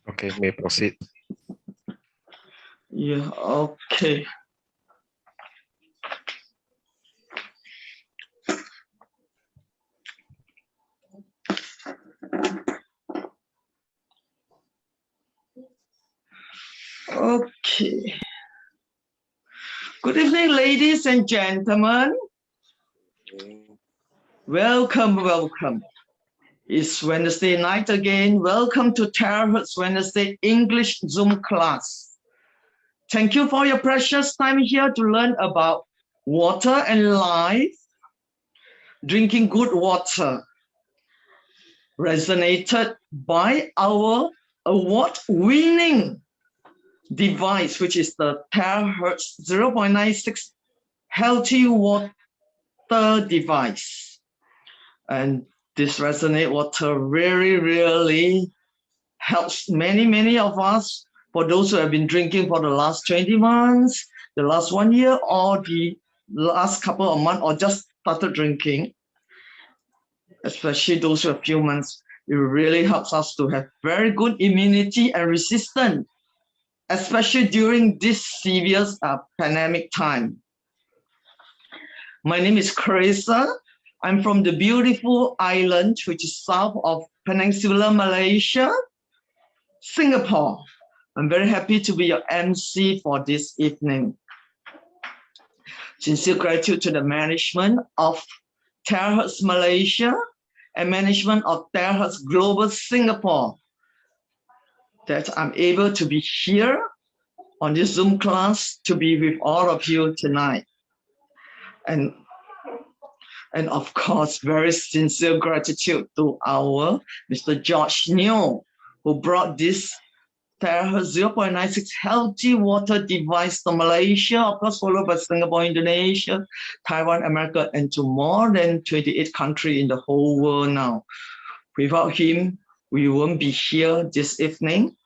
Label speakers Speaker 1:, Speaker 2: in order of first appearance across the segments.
Speaker 1: Okay, may proceed.
Speaker 2: Yeah, okay. Okay. Good evening, ladies and gentlemen. Welcome, welcome. It's Wednesday night again. Welcome to Terahertz Wednesday English Zoom class. Thank you for your precious time here to learn about water and life. Drinking good water resonated by our award-winning device, which is the Terahertz 0.96 healthy water device. And this resonate water really helps many of us, for those who have been drinking for the last 20 months, the last 1 year, or the last couple of months, or just started drinking, especially those who have few months. It really helps us to have very good immunity and resistance, especially during this serious pandemic time. My name is Carissa. I'm from the beautiful island, which is south of Peninsular Malaysia, Singapore. I'm very happy to be your MC for this evening. Sincere gratitude to the management of Terahertz Malaysia and management of Terahertz Global Singapore that I'm able to be here on this Zoom class to be with all of you tonight. And of course, very sincere gratitude to our Mr. George Neo, who brought this Terahertz 0.96 healthy water device to Malaysia, of course, followed by Singapore, Indonesia, Taiwan, America, and to more than 28 countries in the whole world now. Without him, we won't be here this evening.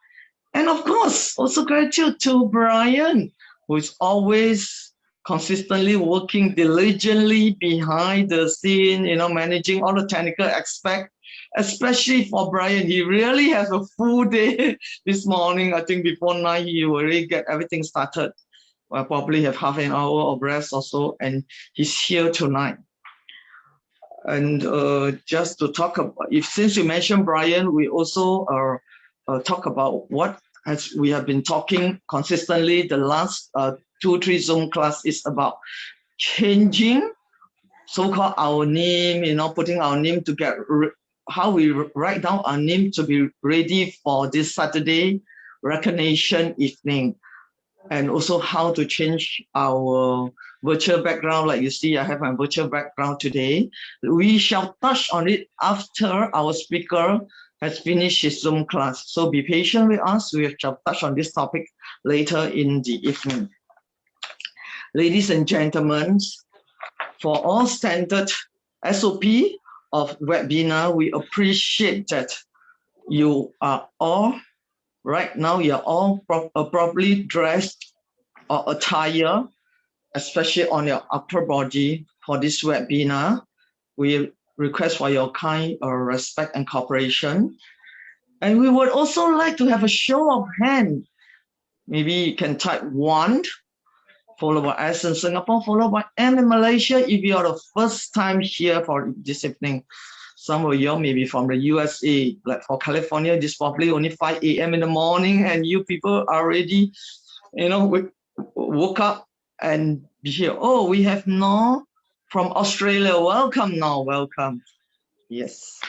Speaker 2: And of course, also gratitude to Brian, who is always consistently working diligently behind the scene, managing all the technical aspects, especially for Brian. He really has a full day this morning. I think before 9, he already get everything started. I'll probably have half an hour of rest or so, and he's here tonight. And just to talk about, since you mentioned Brian, we also talk about what as we have been talking consistently the last 2-3 Zoom class is about changing so-called our name, putting our name to get how we write down our name to be ready for this Saturday recognition evening, and also how to change our virtual background. Like you see, I have my virtual background today. We shall touch on it after our speaker has finished his Zoom class. So be patient with us. We shall touch on this topic later in the evening. Ladies and gentlemen, for all standard SOP of webinar, we appreciate that you are all, right now, you're all properly dressed or attire, especially on your upper body for this webinar. We request for your kind respect and cooperation. And we would also like to have a show of hand. Maybe you can type 1, followed by S in Singapore, followed by M in Malaysia if you are the first time here for this evening. Some of you may be from the USA. Like for California, it's probably only 5 a.m. in the morning, and you people are already, woke up and be here. Oh, we have Nor from Australia. Welcome, Nor, welcome. Yes.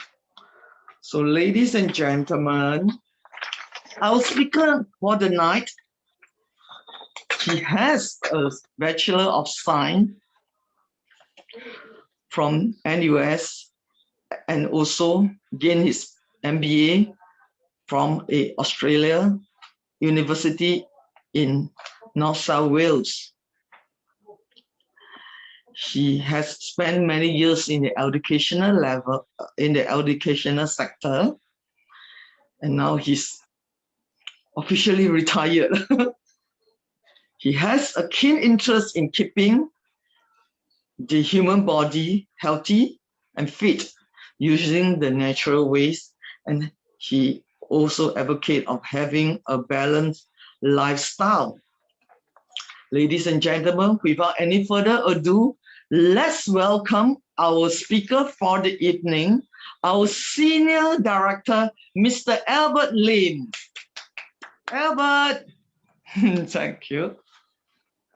Speaker 2: So ladies and gentlemen, our speaker for the night, he has a Bachelor of Science from NUS and also gained his MBA from a Australia university in North South Wales. He has spent many years in the educational level, in the educational sector, and now he's officially retired. He has a keen interest in keeping the human body healthy and fit using the natural ways. And he also advocates of having a balanced lifestyle. Ladies and gentlemen, without any further ado, let's welcome our speaker for the evening, our Senior Director, Mr. Albert Limm. Albert, thank you.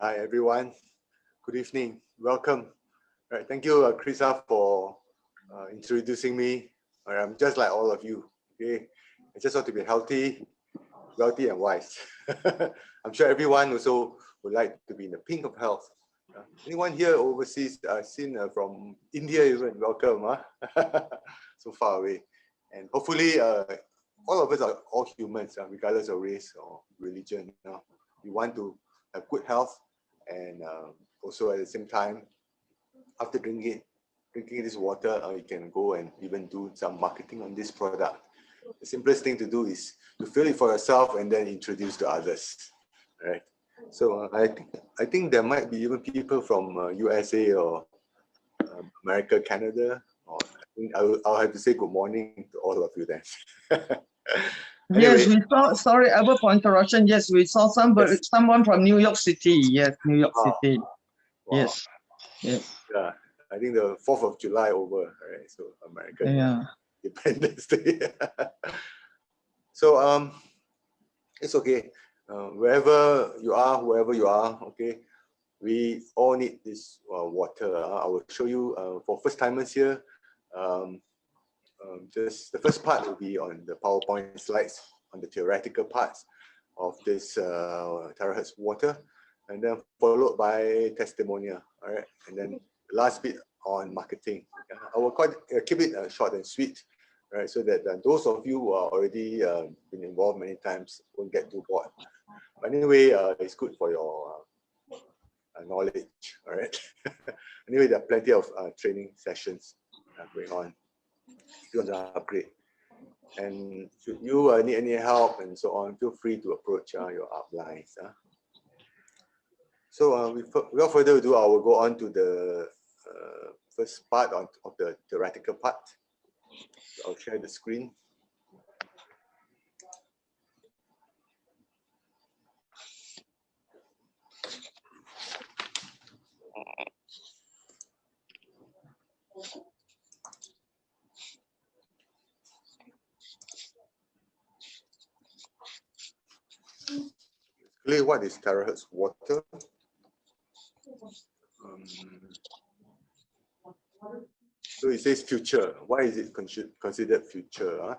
Speaker 1: Hi, everyone. Good evening. Welcome. All right, thank you, Krisa, for introducing me. All right, I'm just like all of you. Okay, I just want to be healthy, wealthy, and wise. I'm sure everyone also would like to be in the pink of health. Anyone here overseas seen from India even? Welcome. So far away. And hopefully, all of us are all humans, regardless of race or religion. We want to have good health, and also at the same time, after drinking this water, you can go and even do some marketing on this product. The simplest thing to do is to feel it for yourself and then introduce to others. Right? So I think there might be even people from USA or America, Canada. Or I think I'll have to say good morning to all of you then. Anyway,
Speaker 2: Yes, we saw. Sorry, Albert, for interruption. Yes, we saw someone from New York City. Yes, New York City. Wow. Yes. Yes.
Speaker 1: Yeah, I think the 4th of July over, right? So American Independence Day. So it's okay. Wherever you are, whoever you are, okay, we all need this water. I will show you for first timers here. Just the first part will be on the PowerPoint slides on the theoretical parts of this terahertz water, and then followed by testimonial. All right, and then the last bit on marketing. I will keep it short and sweet, right? So that those of you who are already been involved many times won't get too bored. But anyway, it's good for your knowledge. All right. Anyway, there are plenty of training sessions going on. If you want to upgrade, and should you need any help and so on, feel free to approach your uplines. So without further ado, I will go on to the first part of the theoretical part. I'll share the screen. What is terahertz water? So it says future. Why is it considered future?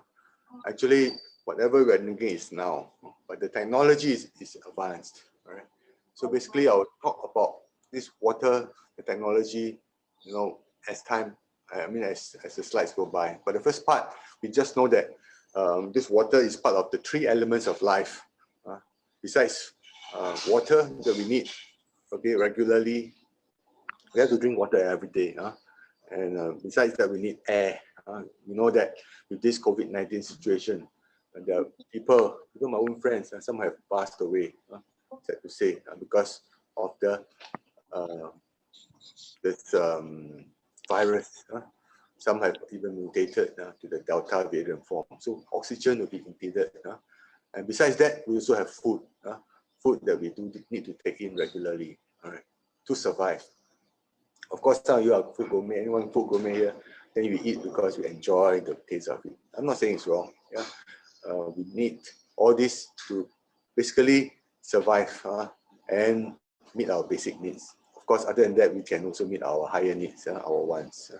Speaker 1: Actually, whatever we're drinking is now, but the technology is advanced. Right? So basically, I'll talk about this water, the technology, as time, as the slides go by. But the first part, we just know that this water is part of the 3 elements of life. Besides water that we need, okay, regularly, we have to drink water every day. And besides that, we need air. We know that with this COVID-19 situation, there are people, even my own friends, some have passed away, sad to say, because of this virus. Some have even mutated to the Delta variant form. So oxygen will be impeded. And besides that, we also have food, food that we do need to take in regularly, all right, to survive. Of course, some of you are food gourmet. Anyone food gourmet here? Then you eat because you enjoy the taste of it. I'm not saying it's wrong. Yeah, we need all this to basically survive and meet our basic needs. Of course, other than that, we can also meet our higher needs, our wants.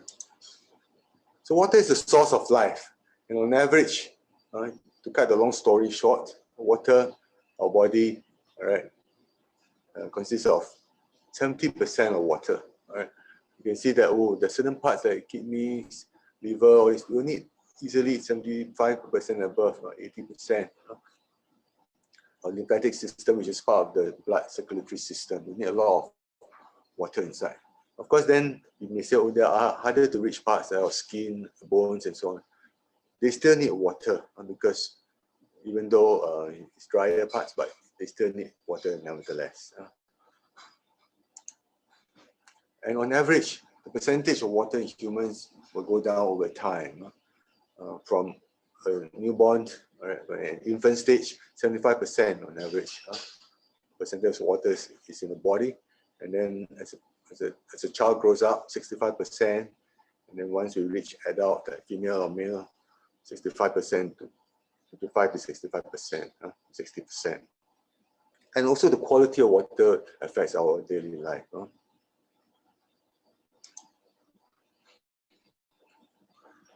Speaker 1: So water is the source of life. On average, to cut the long story short, water, our body, all right, consists of 70% of water. All right, you can see that there's certain parts like kidneys, liver, all this, we need easily 75% above, 80%. Our lymphatic system, which is part of the blood circulatory system, we need a lot of water inside. Of course, then you may say, there are harder to reach parts like our skin, bones, and so on. They still need water because even though it's drier parts, but they still need water nevertheless. And on average, the percentage of water in humans will go down over time. From a newborn, an infant stage, 75% on average percentage of water is in the body, and then as a child grows up, 65%, and then once we reach adult, female or male, 65% to 55 to 65%, 60%. And also the quality of water affects our daily life.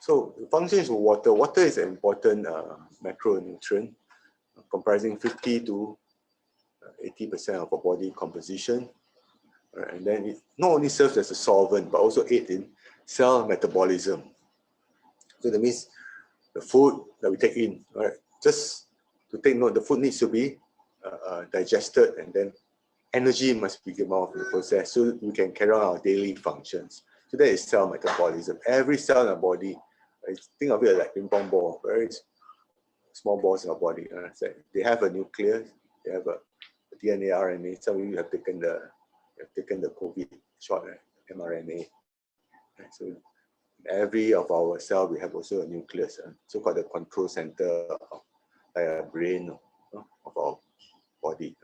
Speaker 1: So the functions of water. Water is an important macronutrient, comprising 50 to 80% of our body composition. And then it not only serves as a solvent, but also aids in cell metabolism. So that means the food that we take in, right? Just to take note, the food needs to be digested, and then energy must be given out in the process so we can carry on our daily functions. So that is cell metabolism. Every cell in our body, think of it like ping pong ball, very small balls in our body. So they have a nucleus, they have a DNA, RNA. Some of you have taken the COVID shot, mRNA. Right? So every of our cell, we have also a nucleus, so-called the control center of a brain of our body.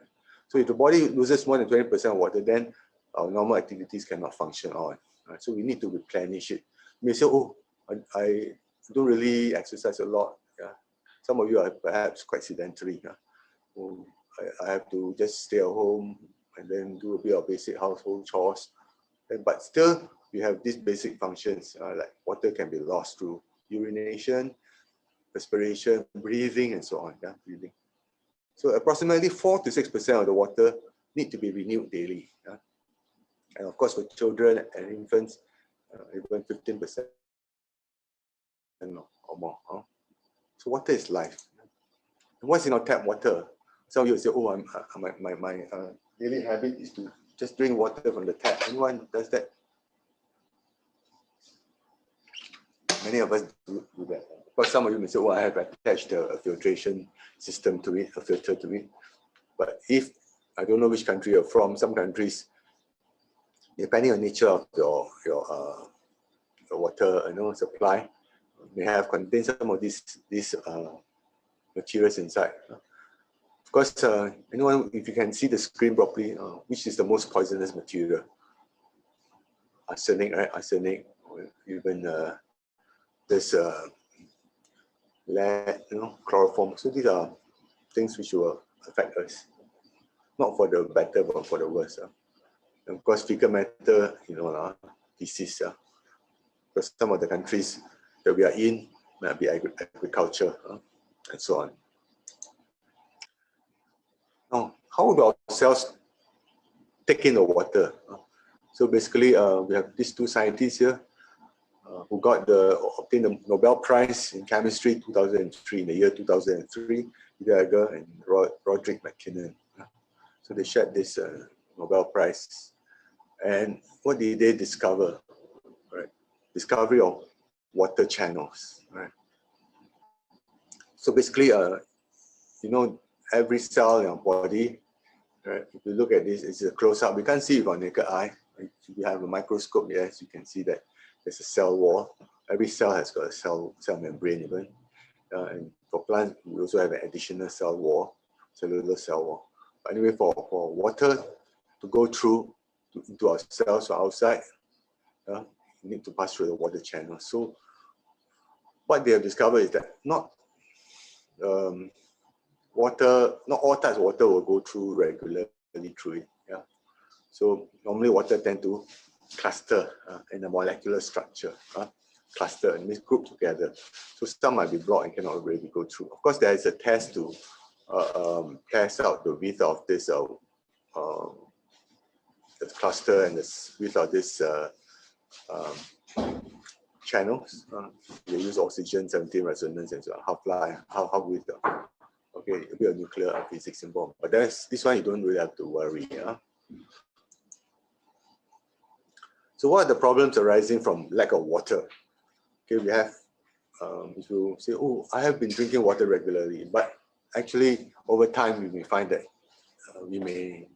Speaker 1: So if the body loses more than 20% of water, then our normal activities cannot function on. Right? So we need to replenish it. You may say, oh, I don't really exercise a lot. Yeah. Some of you are perhaps quite sedentary. Yeah. Oh, I have to just stay at home and then do a bit of basic household chores. But still, we have these basic functions, like water can be lost through urination, respiration, breathing, and so on. Yeah, breathing. So approximately 4 to 6% of the water need to be renewed daily. Yeah? And of course, for children and infants, even 15% or more. So water is life. And what's in our tap water? Some of you will say, oh, my daily habit is to just drink water from the tap. Anyone does that? Many of us do that. But some of you may say, oh, I have attached a filtration system to it, a filter to it. But if, I don't know which country you're from, some countries, depending on the nature of your water supply, may have contained some of these materials inside. Of course, anyone, if you can see the screen properly, which is the most poisonous material? Arsenic, right? Arsenic, or even this lead, chloroform. So these are things which will affect us, not for the better, but for the worse. And of course, fecal matter, disease. Because some of the countries that we are in might be agriculture and so on. Now, how do our cells take in the water? So basically, we have these two scientists here who obtained the Nobel Prize in Chemistry 2003, in the year 2003, Edgar and Roderick McKinnon. So they shared this Nobel Prize. And what did they discover? Right? Discovery of water channels. Right? So basically, every cell in our body, right? If you look at this, it's a close-up. We can't see it with our naked eye. If you have a microscope, yes, you can see that there's a cell wall. Every cell has got a cell membrane even. And for plants, we also have an additional cell wall, cellular cell wall. But anyway, for water to go through into our cells or outside, you need to pass through the water channel. So what they have discovered is that not all types of water will go through regularly through it. Yeah. So normally water tend to cluster in a molecular structure, cluster and group together. So some might be blocked and cannot really go through. Of course, there is a test to test out the width of this the cluster and the width of this channels. They use oxygen 17 resonance and so on. Half-life, how width. Okay, a bit of nuclear physics involved. But this one you don't really have to worry. Yeah? So what are the problems arising from lack of water? Okay, we have, if you say, oh, I have been drinking water regularly, but actually over time we may find that we may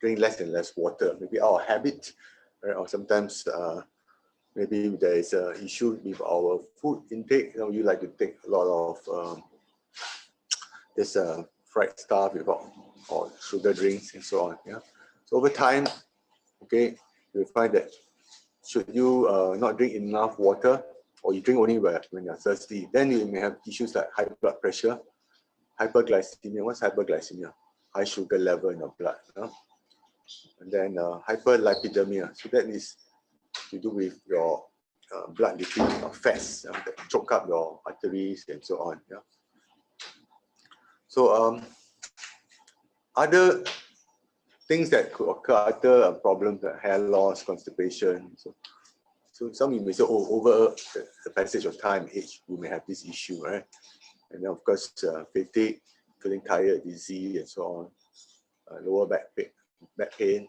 Speaker 1: drink less and less water, maybe our habit, right? Or sometimes maybe there is an issue with our food intake. You know, you like to take a lot of this fried stuff or sugar drinks and so on. Yeah. So over time, okay, you'll find that should you not drink enough water, or you drink only when you're thirsty, then you may have issues like high blood pressure, hyperglycemia. What's hyperglycemia? High sugar level in your blood. And then hyperlipidemia. So that is to do with your blood liquid fats that choke up your arteries and so on. Yeah. So other things that could occur, other problems like hair loss, constipation. So some you may say, oh, over the passage of time, age, you may have this issue, right? And then of course, fatigue, feeling tired, dizzy, and so on. Lower back pain.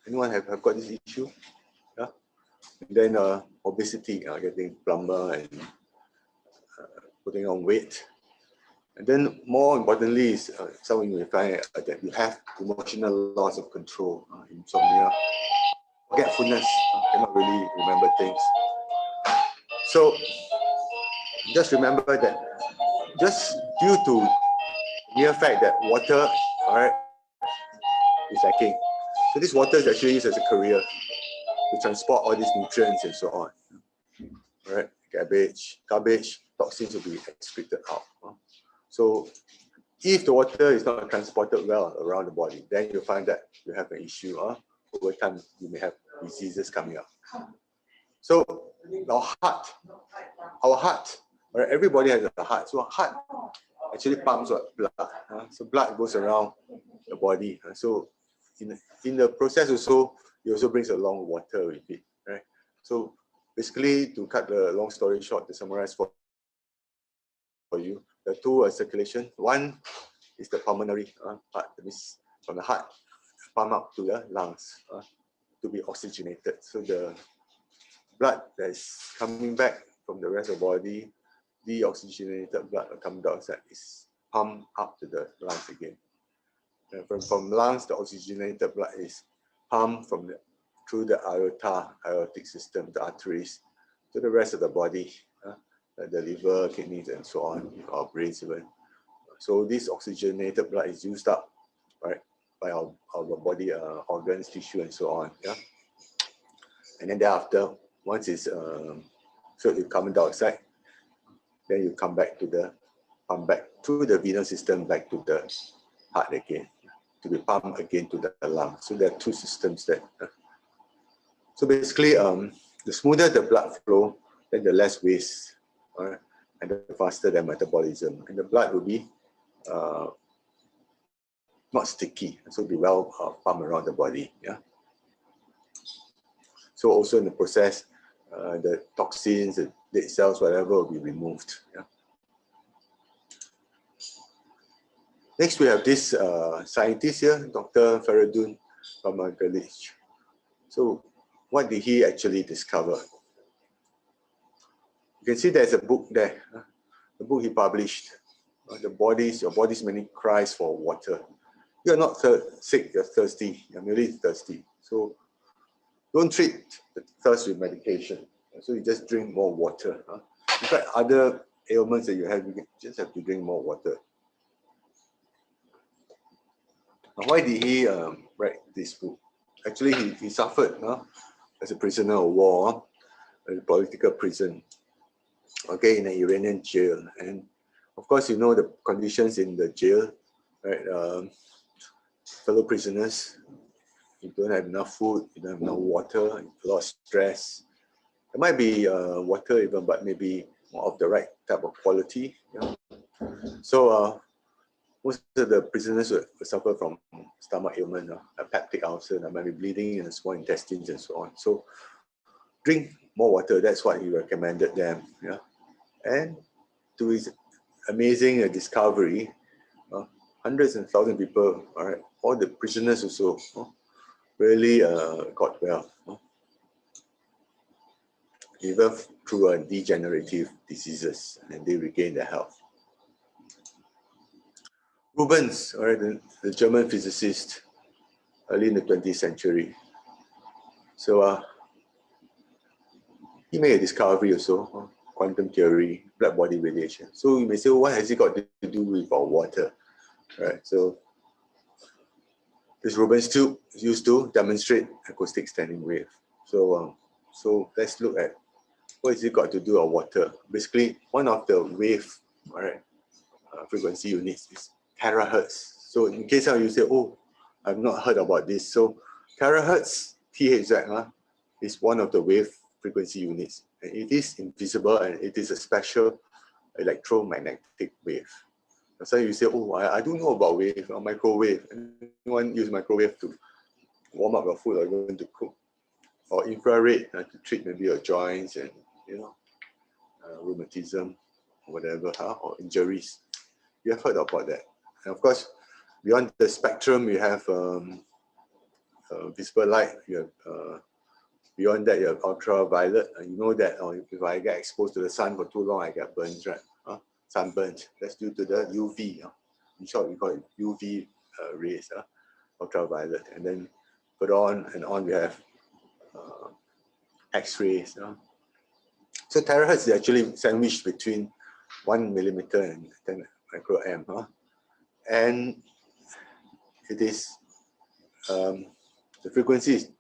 Speaker 1: Anyone have got this issue? Yeah. And then obesity, getting plumber and putting on weight. And then more importantly is some of you may find that you have emotional loss of control, insomnia, forgetfulness, cannot really remember things. So just remember that just due to the mere fact that water, all right, is lacking. So this water is actually used as a carrier to transport all these nutrients and so on. All right, garbage, toxins will be excreted out. So if the water is not transported well around the body, then you'll find that you have an issue. Over time, you may have diseases coming up. So our heart, right, everybody has a heart. So our heart actually pumps blood. So blood goes around the body. So in the process also, it also brings along water with it, right? So basically, to cut the long story short, to summarize for you, the two are circulation. One is the pulmonary part, that means from the heart, pump up to the lungs to be oxygenated. So the blood that is coming back from the rest of the body, deoxygenated blood, carbon dioxide, is pumped up to the lungs again. And from lungs, the oxygenated blood is pumped through the aortic system, the arteries, to the rest of the body, like the liver, kidneys, and so on, our brains even. So this oxygenated blood is used up, right, by our body organs, tissue, and so on. Yeah. And then thereafter, once it's filled with carbon dioxide, then you come back pump back through the venous system back to the heart again, to be pumped again to the lung. So there are two systems there. So basically, the smoother the blood flow, then the less waste, right? And the faster the metabolism. And the blood will be not sticky, so it'll be well pumped around the body. Yeah. So also in the process, the toxins, the dead cells, whatever, will be removed. Yeah. Next, we have this scientist here, Dr. Faradun Pamagalich. So what did he actually discover? You can see there's a book there, the book he published, your body's many cries for water. You're not sick, you're thirsty, you're merely thirsty. So don't treat the thirst with medication. So you just drink more water. In fact, other ailments that you have, you just have to drink more water. Now, why did he write this book? Actually, he suffered as a prisoner of war, a political prison, okay, in an Iranian jail. And of course, you know the conditions in the jail, right? Fellow prisoners, you don't have enough food, you don't have enough water, a lot of stress. There might be water even, but maybe more of the right type of quality. Yeah? So most of the prisoners will suffer from stomach ailment, a peptic ulcer, there might be bleeding in the small intestines and so on. So drink more water, that's what he recommended them. Yeah? And to his amazing discovery, hundreds and thousands of people, all the prisoners also really got well, even through degenerative diseases, and they regained their health. Rubens, the German physicist, early in the 20th century. So he made a discovery also, quantum theory, black body radiation. So you may say, well, what has it got to do with our water, right? So this Rubens tube is used to demonstrate acoustic standing wave. So let's look at what has it got to do with water. Basically, one of the wave, right, frequency units is terahertz. So in case you say, oh, I've not heard about this. So terahertz, THz, is one of the wave frequency units. And it is invisible and it is a special electromagnetic wave. So you say, oh, I don't know about wave or microwave. Anyone use microwave to warm up your food or even to cook? Or infrared to treat maybe your joints and, rheumatism or whatever, or injuries. You have heard about that. And of course, beyond the spectrum, you have visible light. You have beyond that, you have ultraviolet. And you know that if I get exposed to the sun for too long, I get burns, right? Sunburns. That's due to the UV. In short, we call it UV rays, ultraviolet. And then further on, we have X-rays. So terahertz is actually sandwiched between 1 millimeter and 10 microamp. And it is, the frequency is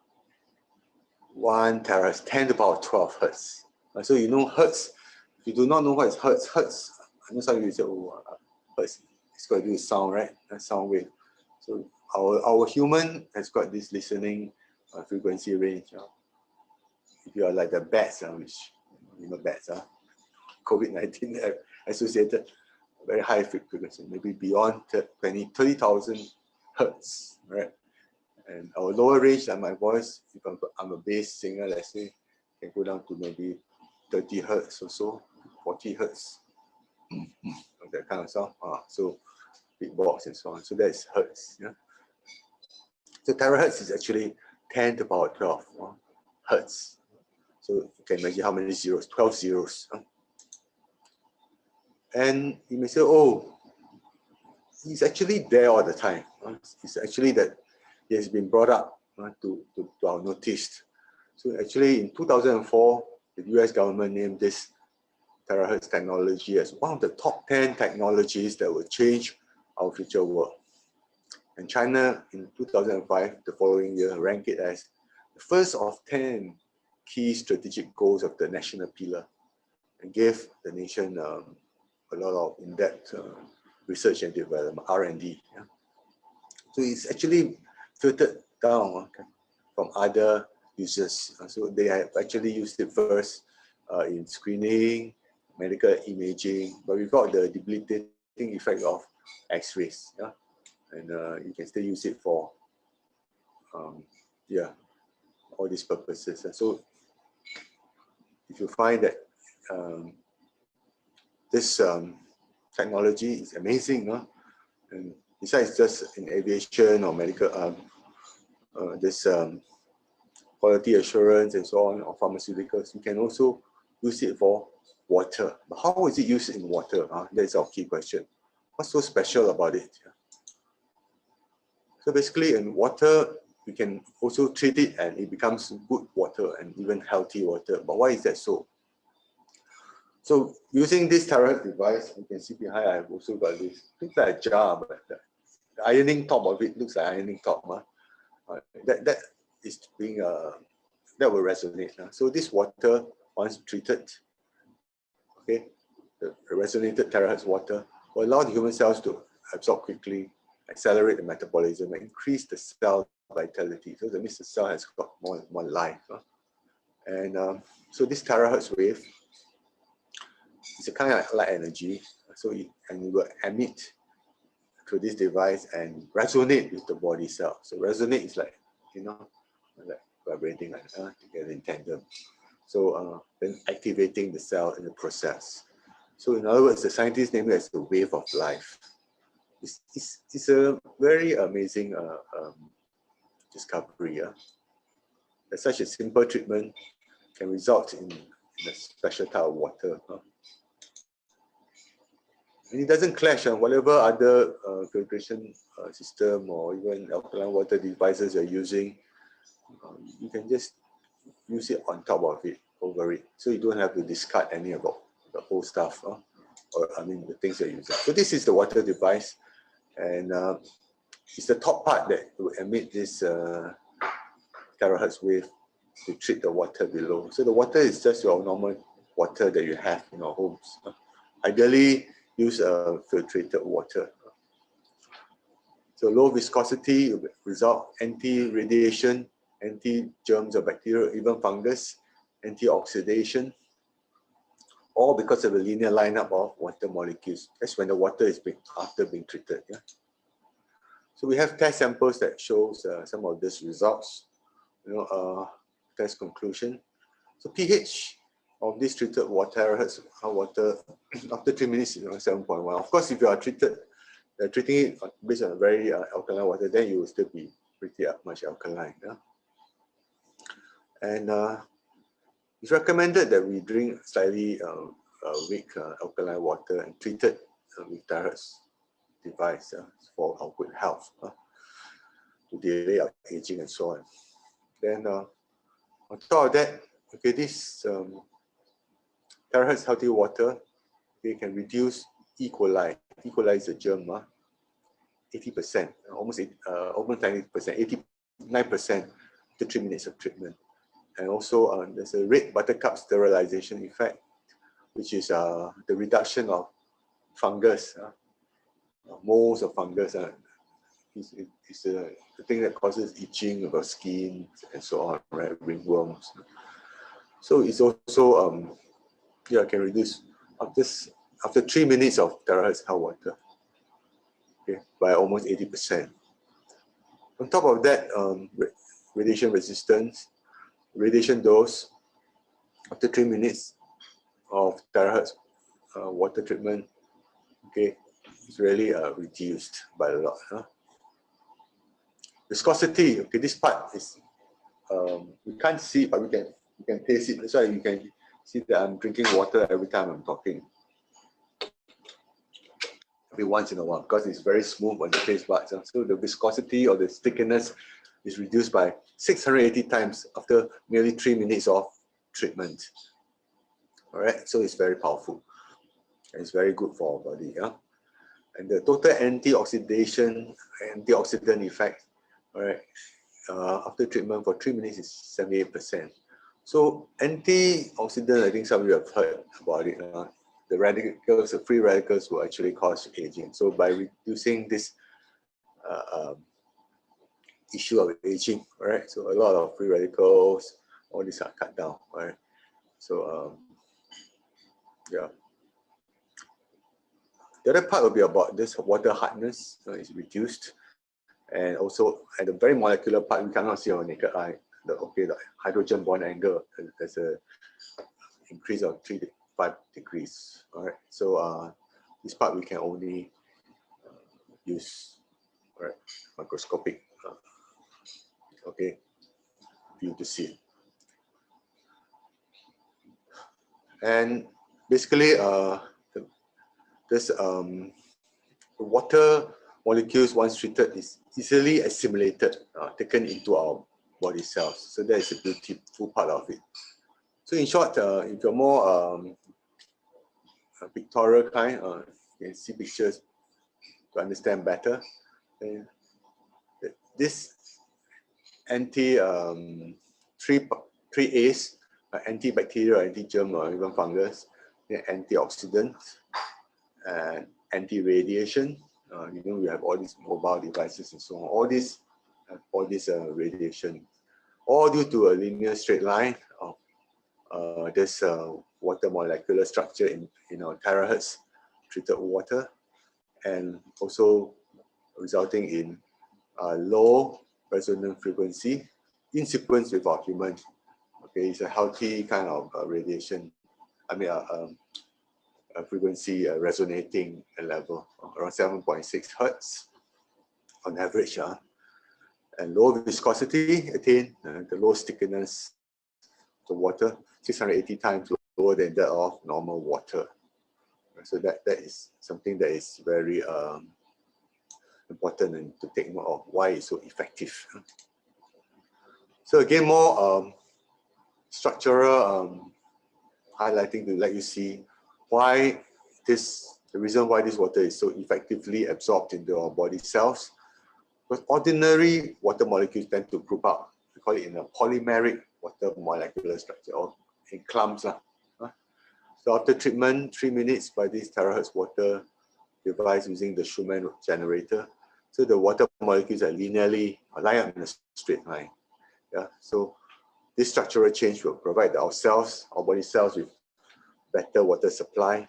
Speaker 1: 1 terahertz, 10 to the power 12 hertz. So you know hertz. If you do not know what is hertz, I know some of you say, oh, hertz, it's got to do with sound, right? That's sound wave. So our human has got this listening frequency range. If you are like the bats, which bats, COVID-19 associated very high frequency, maybe beyond 30,000 hertz, right? And our lower range, like my voice, if I'm a bass singer, let's say, can go down to maybe 30 hertz or so, 40 hertz, that kind of sound. So big box and so on. So that's hertz. Yeah. So terahertz is actually 10 to the power 12 hertz. So you can imagine how many zeros, 12 zeros. And you may say, oh, he's actually there all the time. It's actually that he has been brought up to our notice. So actually in 2004, the US government named this terahertz technology as one of the top 10 technologies that will change our future world. And China in 2005, the following year, ranked it as the first of 10 key strategic goals of the national pillar and gave the nation a lot of in-depth research and development, R&D. Yeah. So it's actually filtered down from other users. So they have actually used it first in screening, medical imaging, but without the debilitating effect of X-rays. Yeah? And you can still use it for all these purposes. And so if you find that this technology is amazing, and besides just in aviation or medical, this quality assurance and so on, or pharmaceuticals, you can also use it for water. But how is it used in water? That's our key question. What's so special about it? So basically in water, we can also treat it and it becomes good water and even healthy water. But why is that so? So using this terahertz device, you can see behind I've also got this, looks like a jar, but the ironing top of it looks like ironing top. That is being, that will resonate. So this water, once treated, okay, the resonated terahertz water will allow the human cells to absorb quickly, accelerate the metabolism, and increase the cell vitality. So that means the cell has got more life. And so this terahertz wave is a kind of light energy. So it will emit through this device and resonate with the body cell. So resonate is like, like vibrating together in tandem. So then activating the cell in the process. So in other words, the scientists name it as the wave of life. It's a very amazing discovery. That such a simple treatment can result in a special type of water. And it doesn't clash on whatever other filtration system or even alkaline water devices you're using. You can just use it on top of it. over it. So you don't have to discard any of the old stuff, or I mean the things that you use. So this is the water device, and it's the top part that will emit this terahertz wave to treat the water below. So the water is just your normal water that you have in your homes. Ideally, use filtrated water. So low viscosity will result anti-radiation, anti-germs or bacteria, even fungus, anti-oxidation, all because of a linear lineup of water molecules. That's when the water is after being treated. Yeah. So we have test samples that shows some of these results. Test conclusion. So pH of this treated water, water after 3 minutes, 7.1. Of course, if you are treating it based on a very alkaline water, then you will still be pretty much alkaline. Yeah? And it's recommended that we drink slightly weak alkaline water and treat it with terahertz device for our good health, to delay our aging and so on. Then on top of that, okay, this terahertz healthy water, they can reduce E. coli. E. coli is a germ, 80%, almost 90%, 89% after 3 minutes of treatment. And also there's a red buttercup sterilization effect, which is the reduction of fungus, moles of fungus. It's the thing that causes itching of our skin and so on, right? Ringworms. So it's also can reduce after 3 minutes of terahertz hot water, okay, by almost 80%. On top of that, radiation resistance, radiation dose after 3 minutes of terahertz water treatment, okay, is really reduced by a lot. Viscosity, okay, this part is we can't see, but we can taste it. That's why you can see that I'm drinking water every time I'm talking. Every once in a while, because it's very smooth on the taste buds. So the viscosity or the stickiness is reduced by 680 times after merely 3 minutes of treatment. All right, so it's very powerful. And it's very good for our body. Yeah? And the total antioxidant effect, all right, after treatment for 3 minutes is 78%. So antioxidant, I think some of you have heard about it. The radicals, the free radicals, will actually cause aging. So by reducing this issue of aging, right? So a lot of free radicals, all these are cut down, right? So yeah. The other part will be about this water hardness is reduced, and also at the very molecular part, we cannot see our naked eye. The hydrogen bond angle, there's a increase of 3 to 5 degrees. All right, so this part we can only use microscopic view to see. And basically, this water molecules once treated is easily assimilated, taken into our body cells. So that is a beautiful part of it. So in short, if you're more pictorial kind, you can see pictures to understand better. And this three A's, antibacterial, anti-germ, or even fungus, antioxidants, and anti-radiation. We have all these mobile devices and so on. All this radiation, all due to a linear straight line of this water molecular structure in our terahertz treated water, and also resulting in low resonant frequency in sequence with our human. Okay, it's a healthy kind of radiation. I mean, a frequency resonating level around 7.6 hertz on average, and low viscosity, attain the low stickiness of the water, 680 times lower than that of normal water. So that is something that is very important and to take note of why it's so effective. So again, more structural highlighting to let you see why the reason why this water is so effectively absorbed into our body cells. Because ordinary water molecules tend to group up. We call it in a polymeric water molecular structure, or in clumps. So after treatment, 3 minutes by this terahertz water device using the Schumann generator, so the water molecules are linearly line up in a straight line. Yeah, so this structural change will provide our cells, our body cells, with better water supply,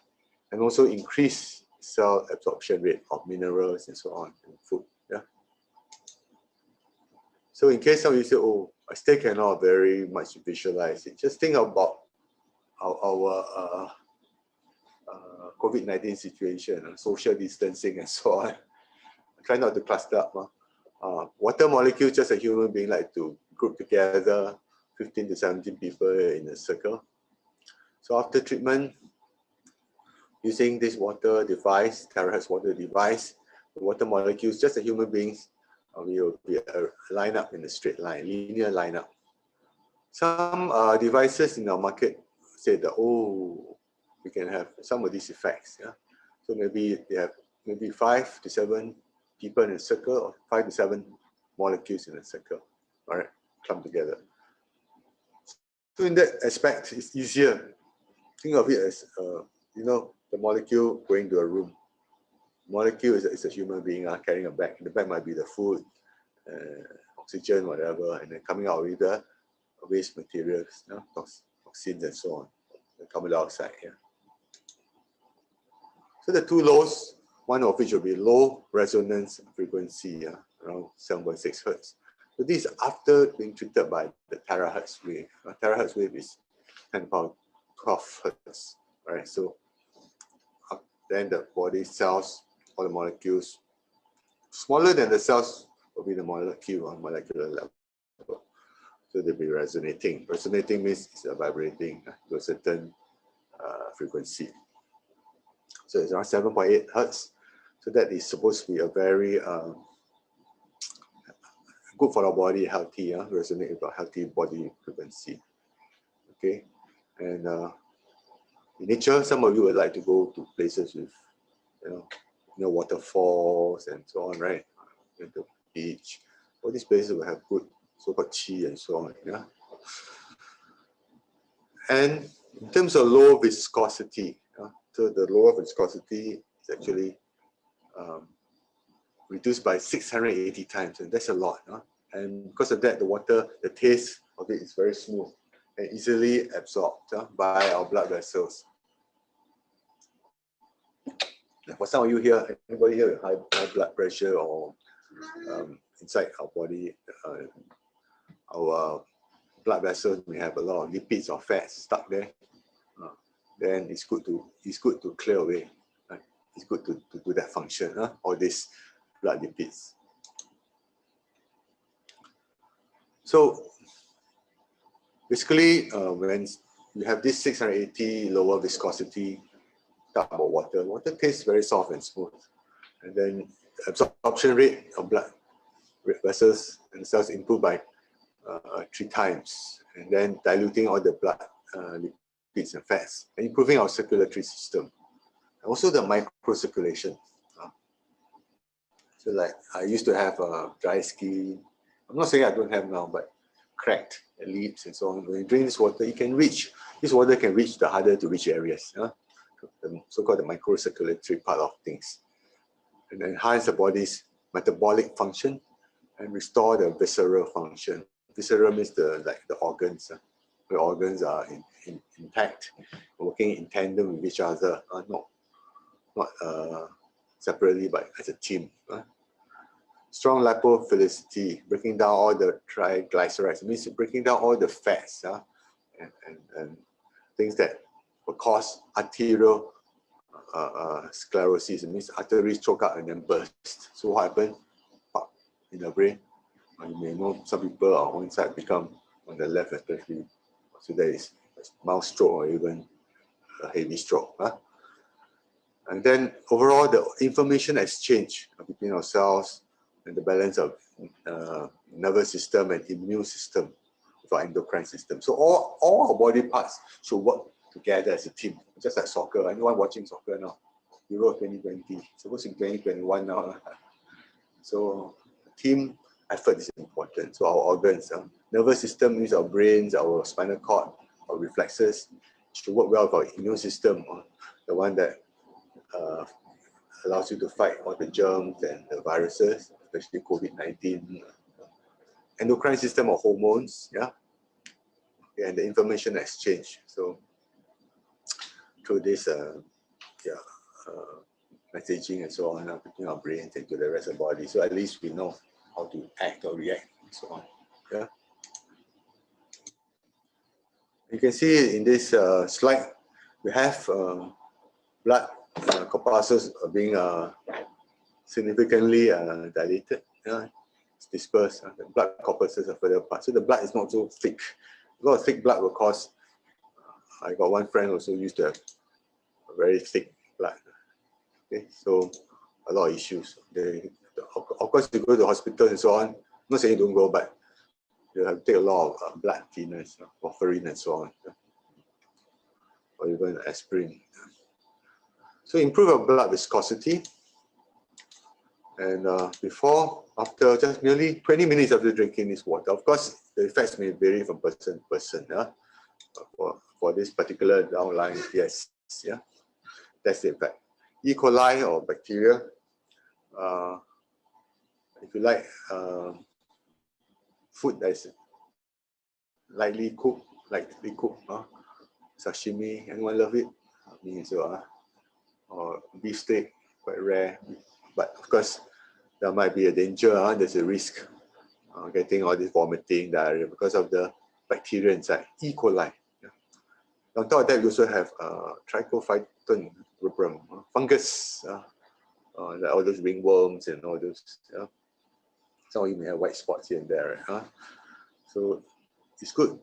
Speaker 1: and also increase cell absorption rate of minerals and so on in food. Yeah. So in case some of you say, oh, I still cannot very much visualize it, just think about our COVID-19 situation, social distancing and so on. Try not to cluster up. Water molecules, just a human being like to group together 15 to 17 people in a circle. So after treatment, using this water device, terahertz water device, the water molecules, just a human beings, will be line up in a straight line, linear line up. Some devices in our market say that, oh, we can have some of these effects. Yeah? So maybe they have maybe 5 to 7 people in a circle, or 5 to 7 molecules in a circle, all right, clumped together. So in that aspect, it's easier. Think of it as, you know, the molecule going to a room. Molecule is a human being carrying a bag. The bag might be the food, oxygen, whatever, and then coming out with the waste materials, toxins and so on, the carbon dioxide. Yeah. So the two lows, one of which will be low resonance frequency, around 7.6 Hertz. So this is after being treated by the terahertz wave. Terahertz wave is 10 power 12 Hertz. All right, so then the body cells, all the molecules, smaller than the cells will be the molecule on molecular level. So they'll be resonating. Resonating means it's vibrating to a certain frequency. So it's around 7.8 Hertz. So that is supposed to be a very good for our body, healthy, resonate with a healthy body frequency. Okay, and in nature, some of you would like to go to places with, you know, waterfalls and so on, right? The beach. All these places will have good so-called chi and so on. Yeah. And in terms of low viscosity, so the lower viscosity is actually reduced by 680 times, and that's a lot. And because of that, the water, the taste of it is very smooth and easily absorbed by our blood vessels. For some of you here, anybody here with high blood pressure or inside our body, our blood vessels may have a lot of lipids or fats stuck there. Then it's good to clear away. Right? It's good to do that function. All these blood lipids. So basically, when you have this 680 lower viscosity type of water, water tastes very soft and smooth, and then the absorption rate of blood vessels and cells improve by 3 times, and then diluting all the blood lipids and fats, and improving our circulatory system, and also the microcirculation. So like I used to have dry skin. I'm not saying I don't have now, but cracked lips and so on. When you drink this water, this water can reach the harder to reach areas, the so-called the microcirculatory part of things, and enhance the body's metabolic function and restore the visceral function. Visceral means the organs. The organs are intact, working in tandem with each other, not separately, but as a team. Strong lipophilicity, breaking down all the triglycerides. It means breaking down all the fats and things that will cause arterial sclerosis. It means arteries choke up and then burst. So what happens? In the brain, you may know some people on one side become, on the left especially, so there is mild stroke or even a heavy stroke. And then overall, the information exchange between ourselves and the balance of nervous system and immune system our endocrine system. So all our body parts should work together as a team, just like soccer. Anyone watching soccer now? Euro 2020, supposed to be 2021 now. So team effort is important. So our organs, nervous system means our brains, our spinal cord, our reflexes should work well with our immune system, the one that allows you to fight all the germs and the viruses, especially COVID-19. Endocrine system of hormones, and the information exchange. So through this, messaging and so on, between our brains and to the rest of the body. So at least we know how to act or react and so on. Yeah. You can see in this slide, we have blood corpuscles being significantly dilated. It's dispersed. The blood corpuscles are further apart. So the blood is not so thick. A lot of thick blood will cause. I got one friend also used to have a very thick blood. Okay, so a lot of issues. Of course, you go to the hospital and so on. I'm not saying you don't go, but you have to take a lot of blood thinners, warfarin and so on, or even aspirin. So improve your blood viscosity. And after just nearly 20 minutes after drinking this water, of course, the effects may vary from person to person. For this particular downline, yes, that's the effect. E. coli or bacteria, if you like food that is lightly cooked, sashimi, anyone love it? Me as well. Or beef steak, quite rare. But of course, there might be a danger, there's a risk getting all this vomiting, diarrhea because of the bacteria inside, E. coli. On top of that, we also have trichophyton rubrum, fungus, like all those ringworms and all those. Some of you may have white spots here and there. So it's good.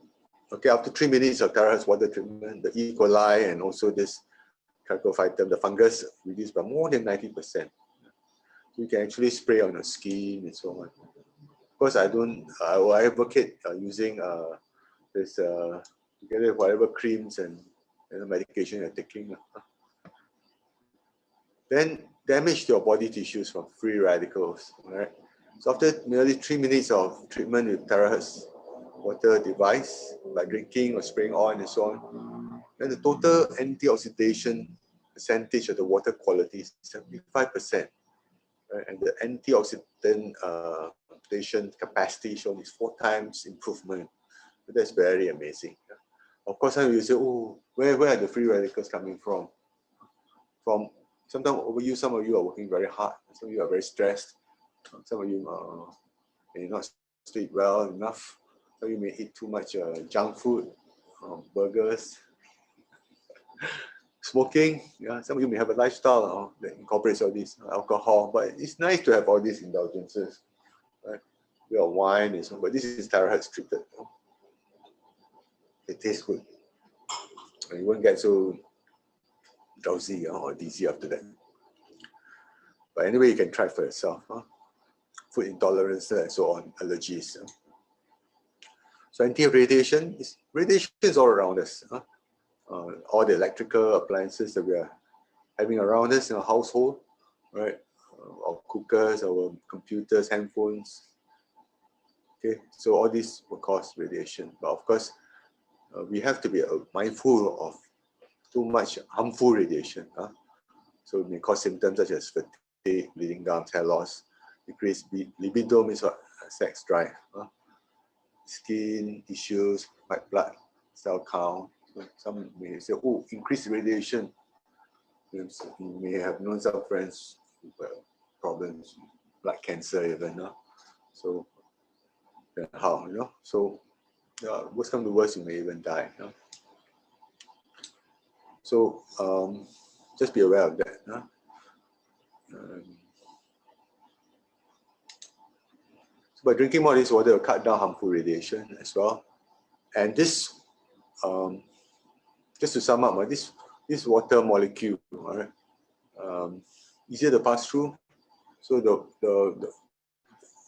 Speaker 1: Okay, after 3 minutes of terahertz water treatment, the E. coli and also this trichophyton, the fungus, reduced by more than 90%. You can actually spray on your skin and so on. Of course, I advocate using this together with whatever creams and medication you're taking. Then damage to your body tissues from free radicals. Right? So after nearly 3 minutes of treatment with terahertz water device, by drinking or spraying on and so on, then the total antioxidation percentage of the water quality is 75%. Right? And the antioxidant capacity shown is 4 times improvement. So that's very amazing. Of course, some of you say, oh, where are the free radicals coming from? Sometimes over you, some of you are working very hard. Some of you are very stressed. Some of you may not sleep well enough. Some of you may eat too much junk food, burgers, smoking. Some of you may have a lifestyle that incorporates all this, alcohol. But it's nice to have all these indulgences. Right? We have wine and so on, but this is terahertz treated. It tastes good. And you won't get so drowsy or dizzy after that. But anyway, you can try for yourself. Food intolerance and so on, allergies. So anti-radiation is all around us. All the electrical appliances that we are having around us in our household, right? Our cookers, our computers, handphones. Okay, so all these will cause radiation. But of course, we have to be mindful of too much harmful radiation. So it may cause symptoms such as fatigue, bleeding gums, hair loss, decreased libido means what? Sex drive, skin issues, white blood cell count. So some may say, oh, increased radiation. You may have known some friends with problems, blood cancer even. So how, So worst come to worst, you may even die. So just be aware of that. So by drinking more of this water, will cut down harmful radiation as well. And this, just to sum up, this water molecule, right, easier to pass through. So the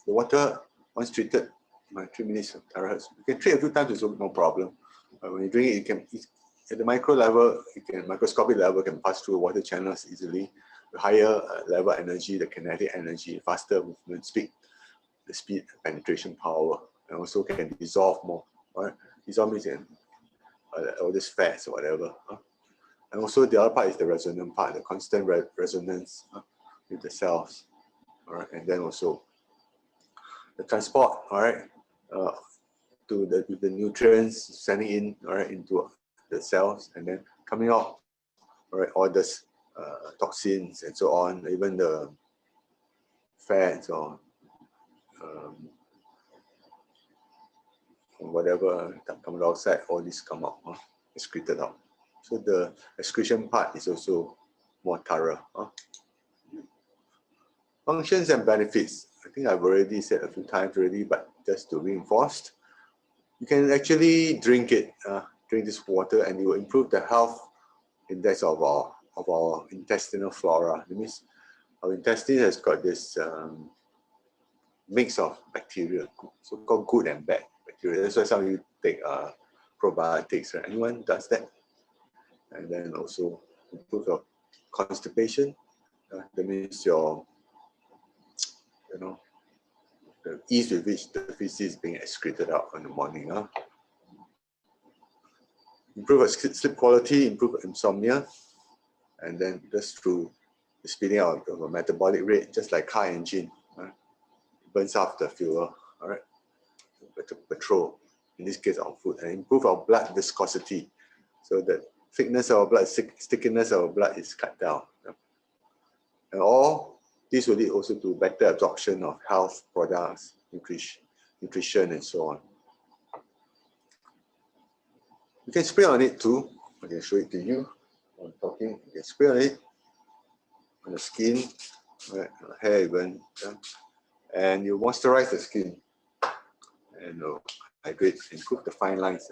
Speaker 1: water, once treated, 3 minutes of terahertz. You can treat a few times, it's no problem. When you drink it, at the micro level, microscopic level, can pass through water channels easily. The higher level energy, the kinetic energy, faster movement speed, the speed, penetration power, and also can dissolve more. Right? Dissolve means all this fats or whatever. And also the other part is the resonant part, the constant resonance with the cells. All right, and then also the transport. All right, with the nutrients sending in, all right, into the cells, and then coming out, all right, all this toxins and so on, even the fats or whatever carbon dioxide, all this come out, excreted out. So the excretion part is also more thorough. Functions and benefits. I think I've already said a few times already, but just to reinforce, you can actually drink it, drink this water, and it will improve the health index of our intestinal flora. That means our intestine has got this mix of bacteria, so-called good and bad bacteria. That's why some of you take probiotics, right? Anyone does that? And then also improve your constipation. That means your, the ease with which the feces is being excreted out in the morning. Improve your sleep quality, improve insomnia, and then just through the speeding out of a metabolic rate, just like car engine, burns off the fuel, all right, to petrol, in this case our food, and improve our blood viscosity, so that thickness of our blood, stickiness of our blood is cut down. And all this will lead also to better absorption of health products, nutrition, and so on. You can spray on it too. I can show it to you. I'm talking. You can spray on it on the skin, right, hair even, and you moisturize the skin and hydrate, improve the fine lines.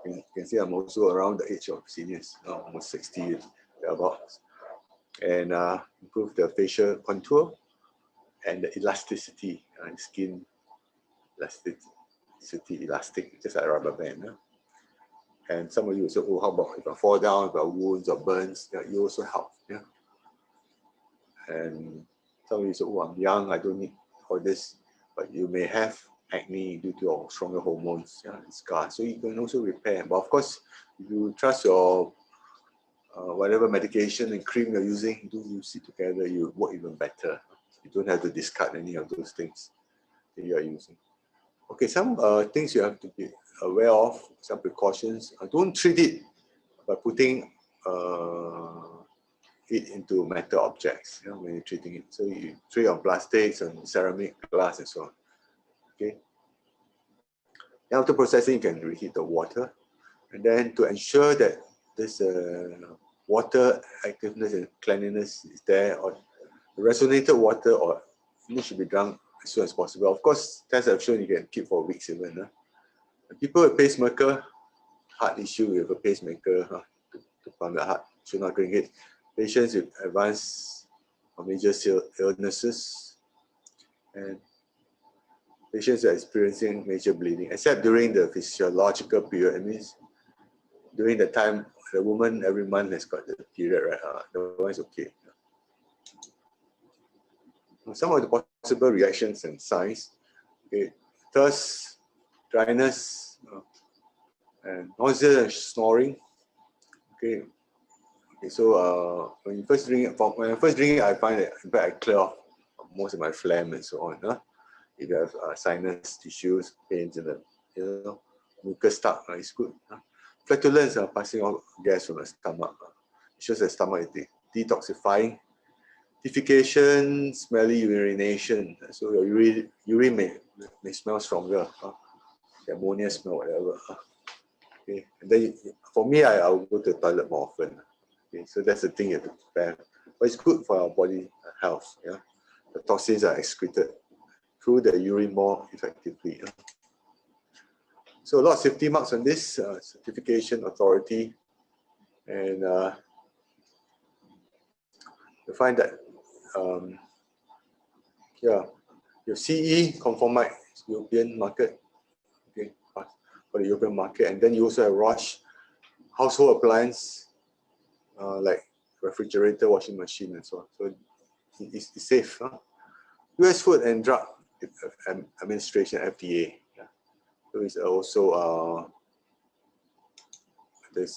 Speaker 1: You can see I'm also around the age of seniors, almost 60 thereabouts, and improve the facial contour and the elasticity, skin elasticity, elastic, just like a rubber band. And some of you will say, oh, how about if I fall down, if I have wounds or burns, you also help. And some of you say, oh, I'm young, I don't need all this, but you may have acne due to your stronger hormones, scars. So you can also repair. But of course, if you trust your whatever medication and cream you're using, do use it together, you work even better. You don't have to discard any of those things that you are using. Okay, some things you have to be aware of, some precautions. Don't treat it by putting it into metal objects, when you're treating it. So you treat on plastics and ceramic, glass, and so on. Okay. After processing, you can reheat the water, and then to ensure that this water activeness and cleanliness is there, or resonated water, or it should be drunk as soon as possible. Of course, tests have shown you can keep for weeks even. People with pacemaker, heart issue with a pacemaker, to pump the heart, should not drink it. Patients with advanced or major illnesses, and patients are experiencing major bleeding, except during the physiological period. It means during the time the woman every month has got the period, right? The one is okay. Some of the possible reactions and signs: thirst, dryness, and nausea and snoring. So when you first drink it, I find that in fact I clear off most of my phlegm and so on. If you have sinus tissues, pains in the mucus stuck, it's good. Flatulence, passing off gas from the stomach. It shows the stomach is detoxifying. Defecation, smelly urination. So your urine may smell stronger. The ammonia smell, whatever. Okay. And then for me, I'll go to the toilet more often. Okay. So that's the thing you have to prepare. But it's good for our body health. The toxins are excreted through the urine more effectively. So a lot of safety marks on this certification authority, and you find that your CE conformite European market, for the European market. And then you also have Roche household appliance, like refrigerator, washing machine, and so on. So it's safe. Huh? US Food and Drug Administration, FDA. Yeah. So it's also there's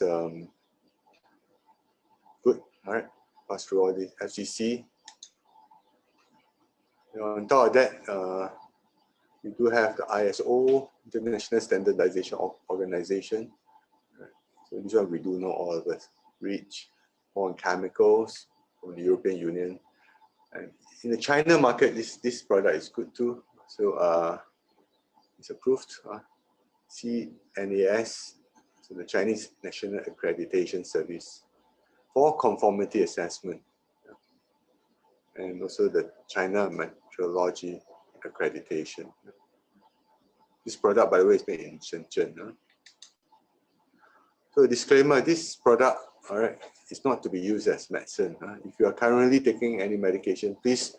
Speaker 1: good. All right, pass through all this. FCC. On top of that, we do have the ISO, International Standardization Organization. Right. So this one we do know all of us. REACH, more on chemicals from the European Union. And in the China market, this product is good too. So it's approved. CNAS, so the Chinese National Accreditation Service for conformity assessment. And also the China Metrology Accreditation. This product, by the way, is made in Shenzhen. So disclaimer, this product, all right, is not to be used as medicine. If you are currently taking any medication, please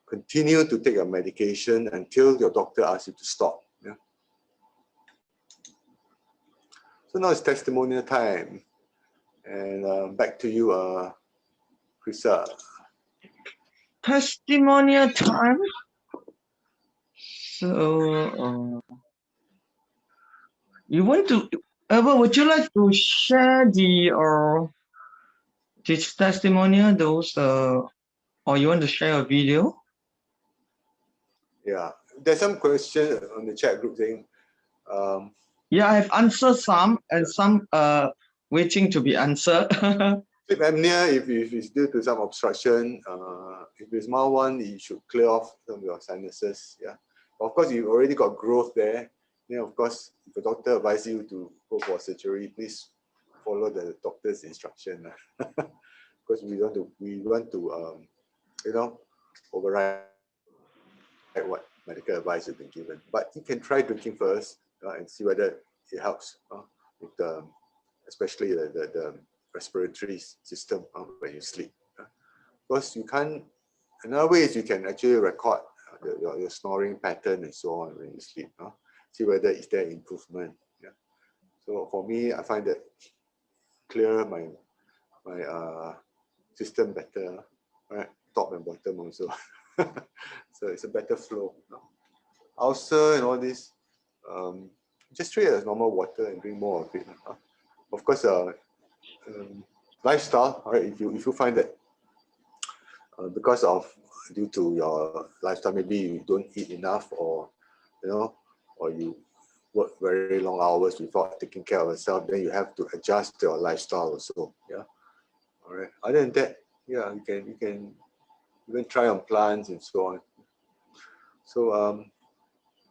Speaker 1: continue to take your medication until your doctor asks you to stop. Yeah? So now it's testimonial time. And back to you, Krisa.
Speaker 2: Testimonial time. So, you want to, Albert, would you like to share the this testimonial, those, or you want to share a video?
Speaker 1: Yeah, there's some question on the chat group saying,
Speaker 2: yeah, I have answered some, and some waiting to be answered.
Speaker 1: sleep apnea, if it's due to some obstruction, if it's mild one, you should clear off some of your sinuses. Yeah, of course, you've already got growth there. Then, of course, if the doctor advises you to go for surgery, please follow the doctor's instruction. Because we want to you know, override what medical advice has been given. But you can try drinking first and see whether it helps with the, especially the respiratory system when you sleep. Because you can't, another way is you can actually record your snoring pattern and so on when you sleep. See whether is there improvement. Yeah. So for me, I find that clear my system better, right? Top and bottom also. So it's a better flow. Ulcer and all this, just treat it as normal water and drink more of it. Of course, lifestyle, right? If you find that because of due to your lifestyle, maybe you don't eat enough, or you know, or you work very long hours without taking care of yourself, then you have to adjust your lifestyle also. Yeah. All right. Other than that, yeah, you can even try on plants and so on. So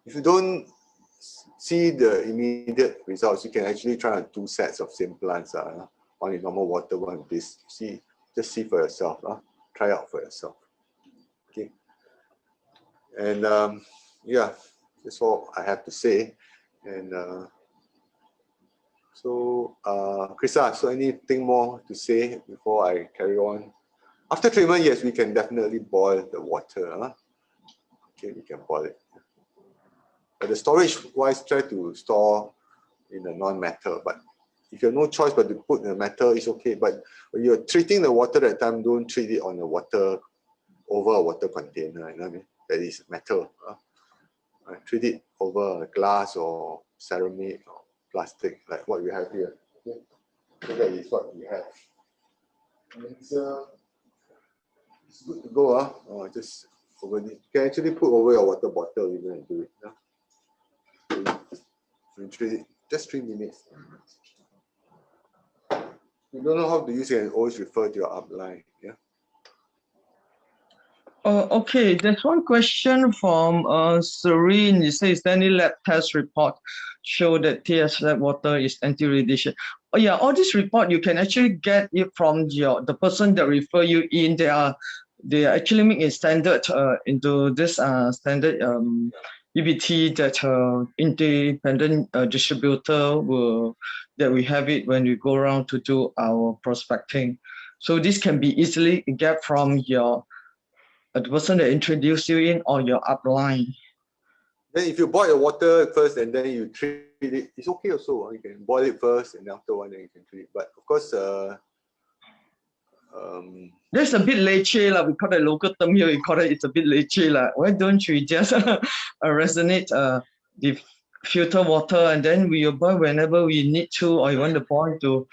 Speaker 1: if you don't see the immediate results, you can actually try on 2 sets of same plants. One is normal water, one is this. See, just see for yourself. Try out for yourself. Okay. And yeah, that's all I have to say. And so, Krisa, so anything more to say before I carry on? After treatment, yes, we can definitely boil the water. Okay, we can boil it. But the storage-wise, try to store in a non-metal. But if you have no choice but to put in a metal, it's okay. But when you're treating the water that time, don't treat it on a water, over a water container. You know what I mean? That is metal. Treat it over a glass or ceramic or plastic, like what we have here. Okay? So that is what we have. And it's good to go. Just over this. You can actually put over your water bottle even and do it. So treat it just 3 minutes. If you don't know how to use it, you can always refer to your upline. Yeah.
Speaker 2: Okay, there's one question from Serene. It says, any lab test report show that TS lab water is anti-radiation? Oh yeah, all this report you can actually get it from the person that refer you in. They are actually making standard into this standard EBT that independent distributor that we have it when we go around to do our prospecting. So this can be easily get from the person that introduced you in or your upline.
Speaker 1: Then if you boil the water first and then you treat it, it's okay also. You can boil it first and after one then you can treat it. But of course,
Speaker 2: that's a bit leceh lah. We call it local term here. We call it's a bit leceh lah. Why don't we just resonate the filter water and then we boil whenever we need to, or you want to boil to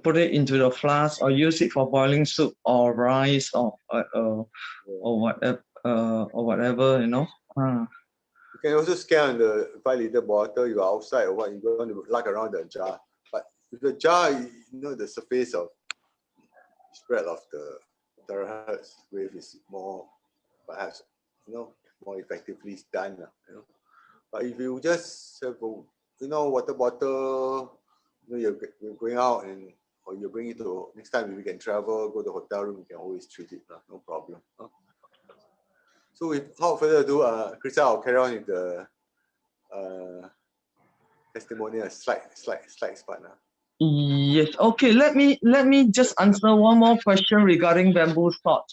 Speaker 2: put it into the flask or use it for boiling soup or rice or whatever, you know.
Speaker 1: You can also scan the 5-liter bottle. You are outside or what, you want to lug around the jar. But with the jar, you know, the surface of spread of the terahertz wave is more, perhaps, you know, more effectively done. You know. But if you just have a, you know, water bottle, you know, you're going out and or you bring it to next time if you can travel, go to the hotel room, you can always treat it, no problem. So without further ado, Krista, I'll carry on with the testimonial slides part now.
Speaker 2: Yes. Okay. Let me just answer one more question regarding bamboo salt.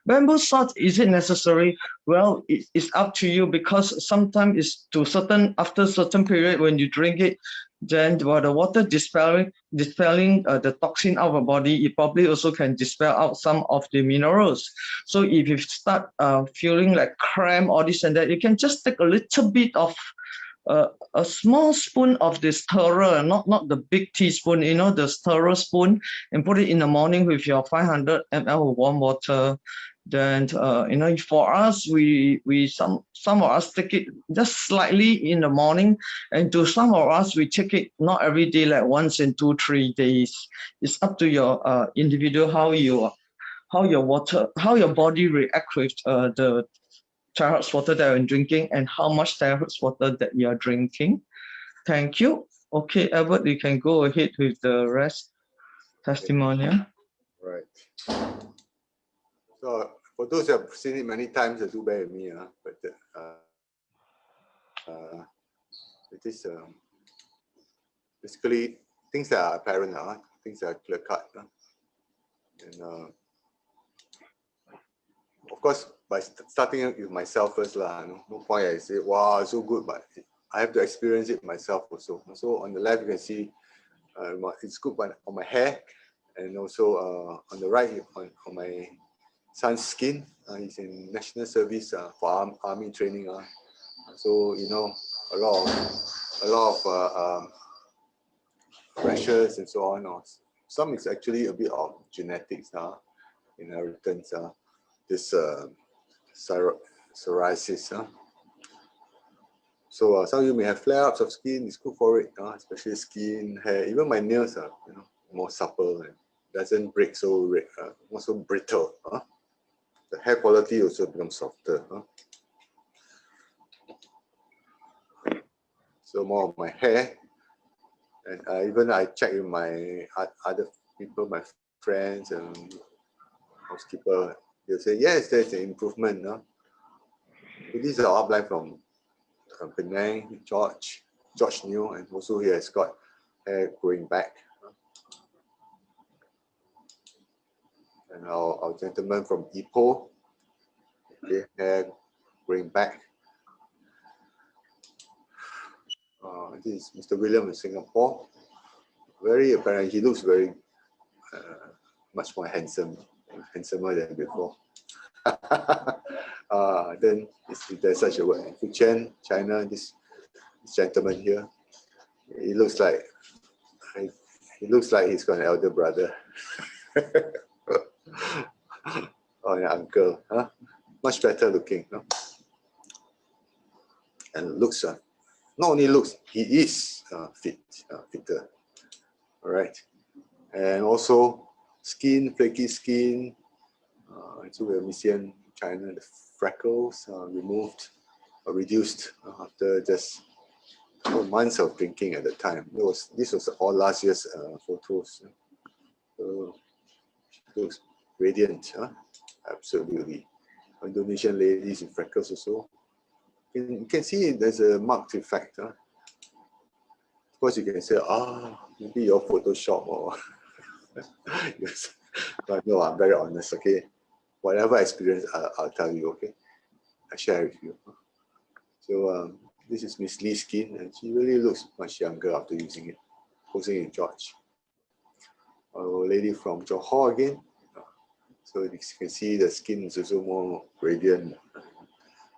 Speaker 2: Bamboo salt, is it necessary? Well, it's up to you, because sometimes it's to after certain period when you drink it, then the water dispelling the toxin out of the body, it probably also can dispel out some of the minerals. So if you start feeling like cramp, all this and that, you can just take a little bit of a small spoon of the stirrer, not the big teaspoon, you know, the stirrer spoon, and put it in the morning with your 500 ml of warm water. Then you know, for us, some of us take it just slightly in the morning, and to some of us we take it not every day, like once in 2-3 days. It's up to your individual how your body reacts with the terahertz water that you're drinking and how much terahertz water that you are drinking. Thank you. Okay, Albert, you can go ahead with the rest testimonial.
Speaker 1: Right. So for those who have seen it many times, they do bear with me, but it is basically things that are apparent, things that are clear cut, and of course by starting with myself first, no point I say wow so good, but I have to experience it myself also. So on the left you can see it's good on my hair, and also on the right on my son's skin. He's in national service for army training. So you know, a lot of rashes and so on. Some is actually a bit of genetics, inheritance. This psoriasis. So some of you may have flare-ups of skin. It's good for it, especially skin, hair. Even my nails are, you know, more supple and doesn't break so not so brittle. The hair quality also becomes softer. So more of my hair, and even I check with my other people, my friends and housekeeper. They'll say yes, there's an improvement. So these are upline from Penang, George New, and also he has got hair growing back. And our gentleman from Ipoh, okay, hair growing back. This is Mr. William in Singapore. Very apparent, he looks very much more handsomer than before. Then if there's such a word, Fujian, China, this gentleman here, he looks like he's got an elder brother. Or an uncle, much better looking, and looks, not only looks, he is fitter. All right, and also skin, flaky skin. So we have Mission China, the freckles removed or reduced after just months of drinking at the time. This was all last year's photos. So it looks radiant, absolutely. Indonesian ladies with freckles also. You can see there's a marked effect. Of course, you can say, maybe your Photoshop or yes. But no, I'm very honest, okay? Whatever experience, I'll tell you, okay? I share with you. So this is Miss Lee's skin, and she really looks much younger after using it. Posing in George. A lady from Johor again. So you can see the skin is also more radiant.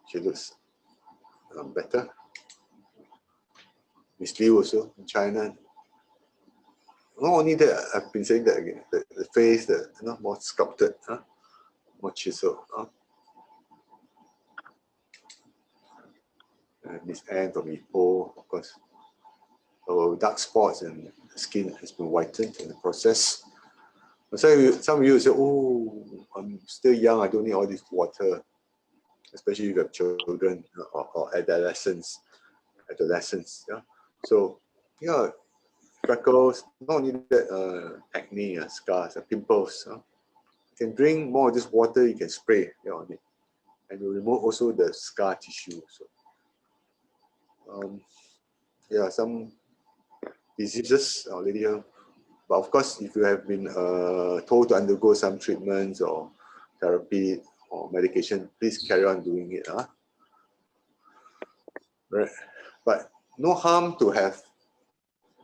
Speaker 1: She looks better. Miss Lee also in China. Not only that, I've been saying that again. The face, more sculpted, more chiseled. Miss Anne from Ipoh, of course. So dark spots and the skin has been whitened in the process. So some of you say, "Oh, I'm still young. I don't need all this water," especially if you have children or adolescents. Yeah. So yeah, freckles. Not only that, acne, scars, pimples. You can drink more of this water. You can spray on it, and you remove also the scar tissue. So yeah, some diseases already here. But of course, if you have been told to undergo some treatments or therapy or medication, please carry on doing it. Right. But no harm to have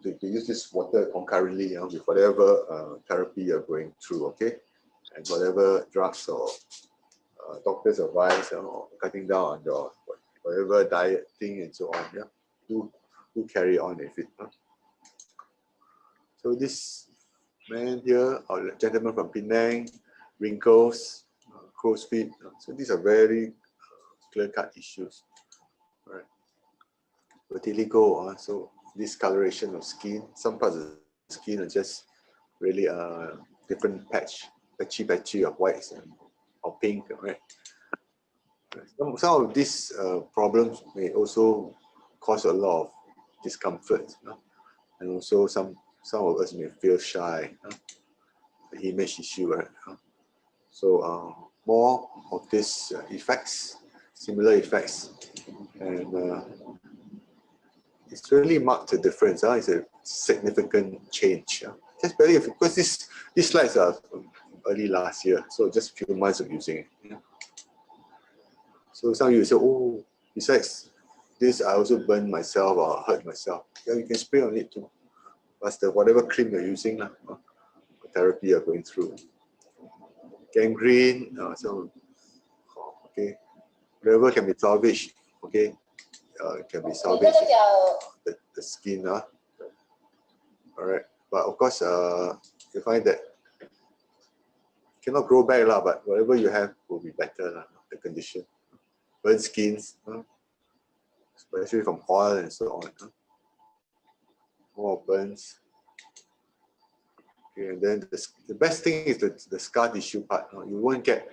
Speaker 1: to use this water concurrently with whatever therapy you're going through, okay? And whatever drugs or doctor's advice or cutting down on your whatever diet thing and so on, yeah? Do carry on with it. So this man here, or gentleman from Penang, wrinkles, crow's feet. So these are very clear-cut issues. All right. Vitiligo, so discoloration of skin. Some parts of the skin are just really different patchy of whites and or pink, right? Some of these problems may also cause a lot of discomfort, and also some of us may feel shy. The image issue, right? So more of these effects, similar effects, and it's really marked a difference. It's a significant change. Just barely, because these slides are from early last year, so just a few months of using it. So some of you say, "Oh, besides this, I also burn myself or hurt myself." Yeah, you can spray on it too. That's whatever cream you're using, therapy you're going through. Gangrene, okay, whatever can be salvaged, okay, it can be salvaged. The skin, all right. But of course, you find that cannot grow back, but whatever you have will be better, the condition. Burnt skins, especially from oil and so on. More burns. Okay, and then the best thing is the scar tissue part. You won't get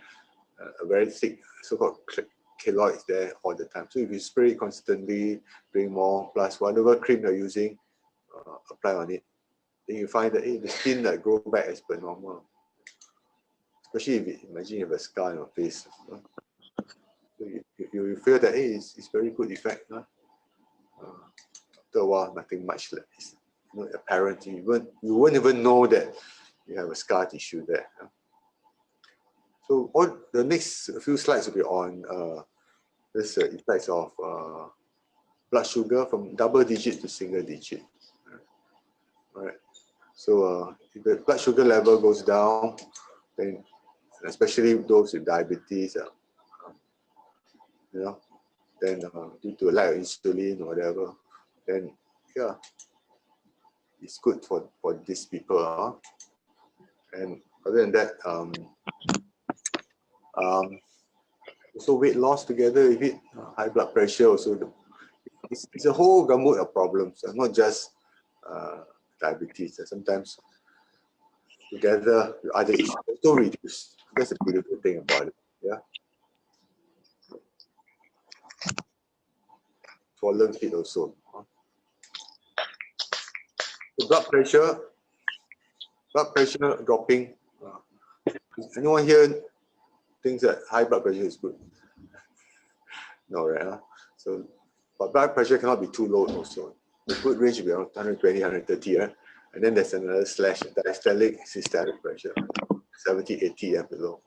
Speaker 1: a very thick so-called keloids there all the time. So if you spray it constantly, drink more, plus whatever cream you're using, apply on it, then you find that the skin that grow back as per normal. Especially if you imagine you have a scar on your face. So you feel that it's very good effect. After a while, nothing much left. It's apparent. You won't even know that you have a scar tissue there. So all the next few slides will be on this effects of blood sugar from double digit to single digit. All right. So if the blood sugar level goes down, then especially those with diabetes, then due to a lack of insulin or whatever, then yeah, it's good for these people. And other than that, also weight loss together with it, high blood pressure also. It's a whole gamut of problems, not just diabetes. Sometimes together with other issues also reduce. That's the beautiful thing about it. Yeah. Swollen feet also. So blood pressure dropping. Anyone here thinks that high blood pressure is good? No, right? So, but blood pressure cannot be too low also. The good range should be around 120, 130, right? And then there's another slash, diastolic systolic pressure, 70, 80 and below.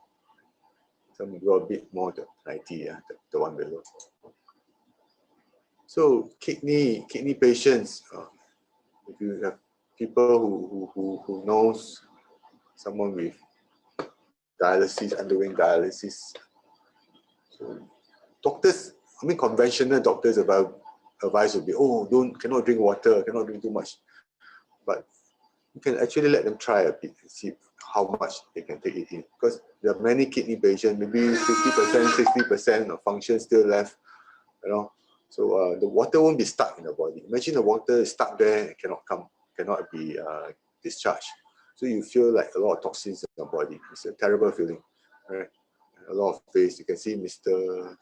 Speaker 1: Some go a bit more to 90, the one below. So kidney patients, if you have people who knows someone with dialysis, undergoing dialysis, so doctors, I mean conventional doctors advice would be, oh, cannot drink water, cannot drink too much. But you can actually let them try a bit and see how much they can take it in. Because there are many kidney patients, maybe 50%, 60% of function still left, you know. So the water won't be stuck in the body. Imagine the water is stuck there and cannot be discharged. So you feel like a lot of toxins in your body. It's a terrible feeling, right? A lot of face. You can see Mr.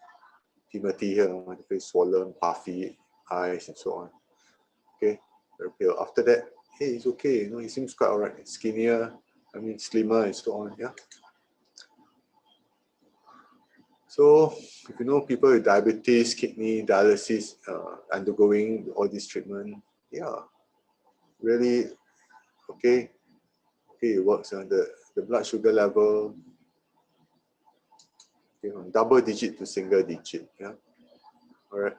Speaker 1: Timothy here, the face swollen, puffy, eyes, and so on. Okay, very pale. After that, hey, it's okay. You know, he seems quite alright. Skinnier, I mean, slimmer, and so on. Yeah. So, if you know people with diabetes, kidney, dialysis, undergoing all this treatment, yeah, really, okay, it works. The blood sugar level, okay, from double digit to single digit. Yeah, all right.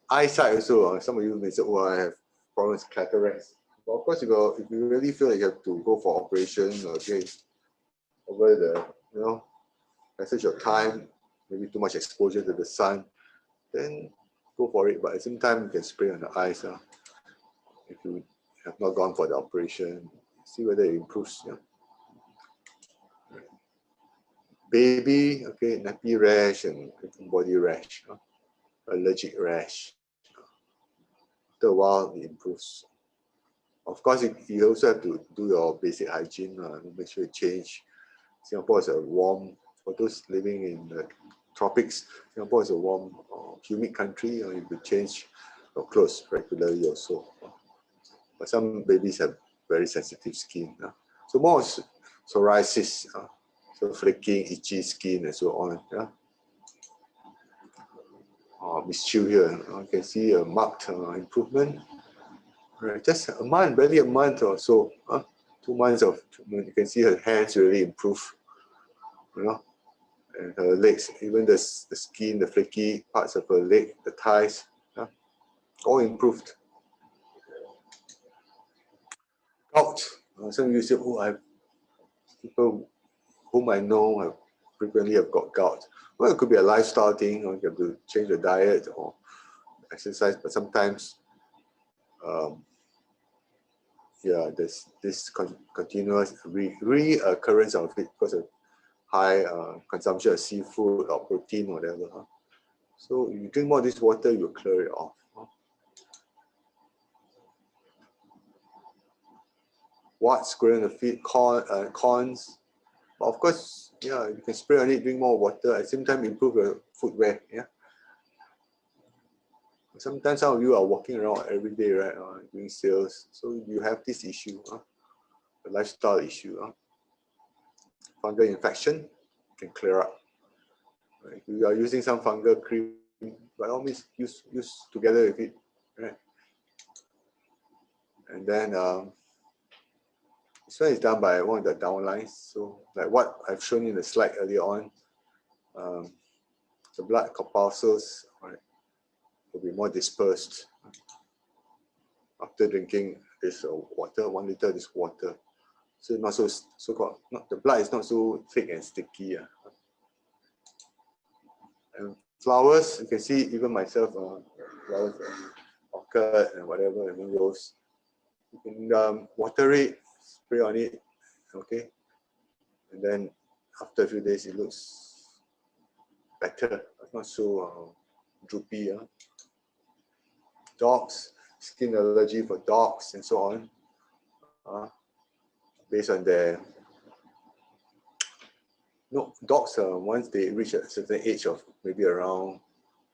Speaker 1: Eyesight also. Some of you may say, "Oh, I have problems with cataracts." But of course, if you really feel like you have to go for operation, okay, over the passage of time, maybe too much exposure to the sun, then go for it. But at the same time, you can spray on the eyes. If you have not gone for the operation, see whether it improves. Yeah. Baby, okay, nappy rash and body rash, allergic rash. After a while, it improves. Of course, you also have to do your basic hygiene. Make sure you change. Singapore is a warm, for those living in the tropics, Singapore is a warm, humid country. You could change your clothes regularly also. But some babies have very sensitive skin. So more psoriasis, so flaking, itchy skin, and so on. Yeah. Miss Chu here, you can see a marked improvement. Right, just a month, barely a month or so. 2 months of treatment, you can see her hands really improve. And her legs, even the skin, the flaky parts of her leg, the thighs, all improved. Gout. Some of you say, oh, I have people whom I know have frequently have got gout. Well, it could be a lifestyle thing, or you have to change the diet or exercise, but sometimes, there's this continuous reoccurrence of it because of high consumption of seafood or protein or whatever. So if you drink more of this water, you'll clear it off. What's growing on the feet? Corns. But of course, yeah, you can spray on it, drink more water, at the same time improve your footwear. Yeah. Sometimes some of you are walking around every day, right? Doing sales. So you have this issue, a lifestyle issue. Fungal infection can clear up. Right? If you are using some fungal cream, by all means use together with it, right? And then this one is done by one of the downlines. So like what I've shown in the slide earlier on, the blood corpuscles, right, will be more dispersed after drinking this water, 1 liter of this water. So not so called, the blood is not so thick and sticky. And flowers, you can see even myself, flowers, orchid and whatever, and rose. You can water it, spray on it, okay, and then after a few days it looks better, not so droopy. Dogs, skin allergy for dogs and so on, based on their dogs, once they reach a certain age of maybe around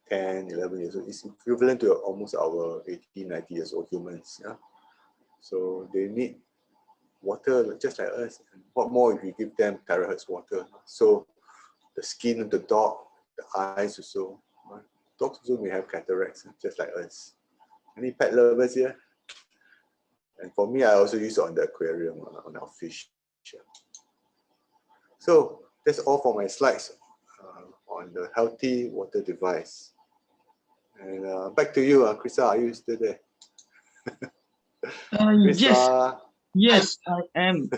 Speaker 1: 10, 11 years old, it's equivalent to almost our 80, 90 years old humans. Yeah? So they need water just like us. What more if you give them terahertz water? So the skin of the dog, the eyes also. Right? Dogs also may have cataracts, just like us. Any pet lovers here? And for me, I also use it on the aquarium, on our fish. So that's all for my slides on the healthy water device. And back to you, Krista. Are you still there?
Speaker 2: Yes,
Speaker 1: Krista,
Speaker 2: yes, I am.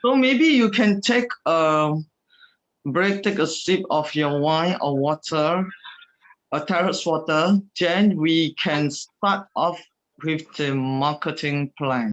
Speaker 2: So maybe you can take a break, take a sip of your wine or water, a terrace water. Then we can start off with the marketing plan.